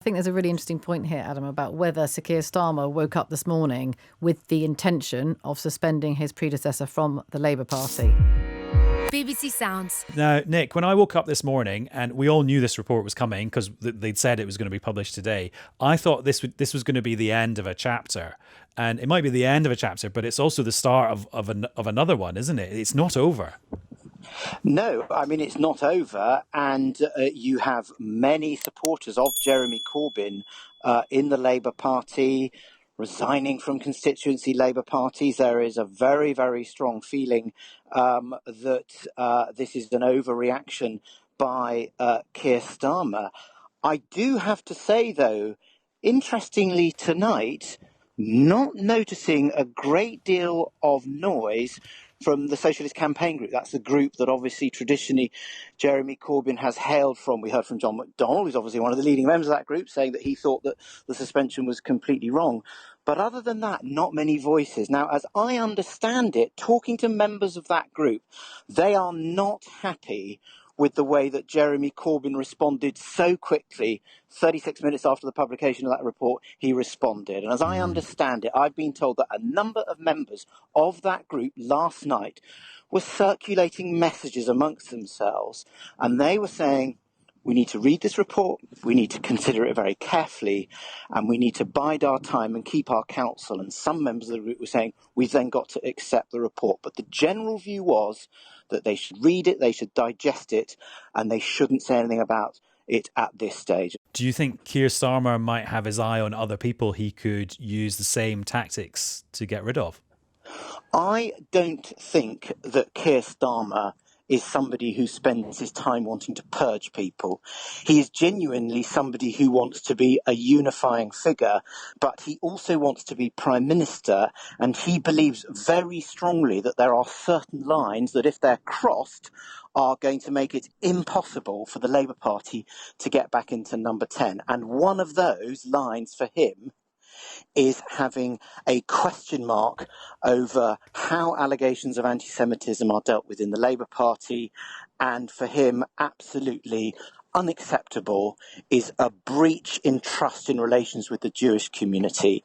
I think there's a really interesting point here, Adam, about whether Sir Keir Starmer woke up this morning with the intention of suspending his predecessor from the Labour Party. BBC Sounds. Now, Nick, when I woke up this morning and we all knew this report was coming because they'd said it was going to be published today, I thought this was going to be the end of a chapter. And it might be the end of a chapter, but it's also the start of another one, isn't it? It's not over. No, I mean, it's not over. And you have many supporters of Jeremy Corbyn in the Labour Party, resigning from constituency Labour parties. There is a very, very strong feeling that this is an overreaction by Keir Starmer. I do have to say, though, interestingly tonight, not noticing a great deal of noise from the Socialist Campaign Group. That's the group that obviously traditionally Jeremy Corbyn has hailed from. We heard from John McDonnell, who's obviously one of the leading members of that group, saying that he thought that the suspension was completely wrong. But other than that, not many voices. Now, as I understand it, talking to members of that group, they are not happy with the way that Jeremy Corbyn responded so quickly. 36 minutes after the publication of that report, he responded. And as I understand it, I've been told that a number of members of that group last night were circulating messages amongst themselves, and they were saying, we need to read this report, we need to consider it very carefully, and we need to bide our time and keep our counsel. And some members of the group were saying, we've then got to accept the report. But the general view was that they should read it, they should digest it, and they shouldn't say anything about it at this stage. Do you think Keir Starmer might have his eye on other people he could use the same tactics to get rid of? I don't think that Keir Starmer is somebody who spends his time wanting to purge people. He is genuinely somebody who wants to be a unifying figure, but he also wants to be Prime Minister, and he believes very strongly that there are certain lines that, if they're crossed, are going to make it impossible for the Labour Party to get back into number 10. And one of those lines for him is having a question mark over how allegations of anti-Semitism are dealt with in the Labour Party. And for him, absolutely unacceptable is a breach in trust in relations with the Jewish community.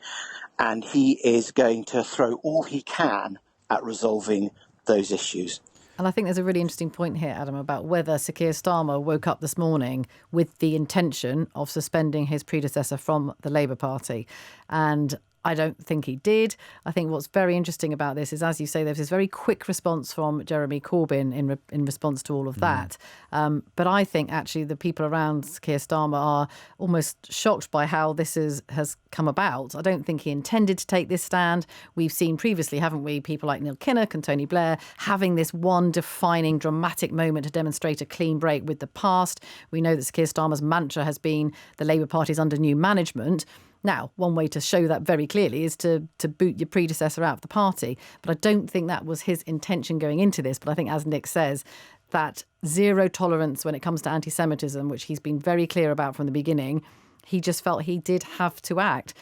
And he is going to throw all he can at resolving those issues. And I think there's a really interesting point here, Adam, about whether Sir Keir Starmer woke up this morning with the intention of suspending his predecessor from the Labour Party. And I don't think he did. I think what's very interesting about this is, as you say, there's this very quick response from Jeremy Corbyn in response to all of that. But I think actually the people around Keir Starmer are almost shocked by how this has come about. I don't think he intended to take this stand. We've seen previously, haven't we, people like Neil Kinnock and Tony Blair having this one defining dramatic moment to demonstrate a clean break with the past. We know that Sir Keir Starmer's mantra has been the Labour Party's under new management. Now, one way to show that very clearly is to boot your predecessor out of the party. But I don't think that was his intention going into this. But I think, as Nick says, that zero tolerance when it comes to anti-Semitism, which he's been very clear about from the beginning, he just felt he did have to act.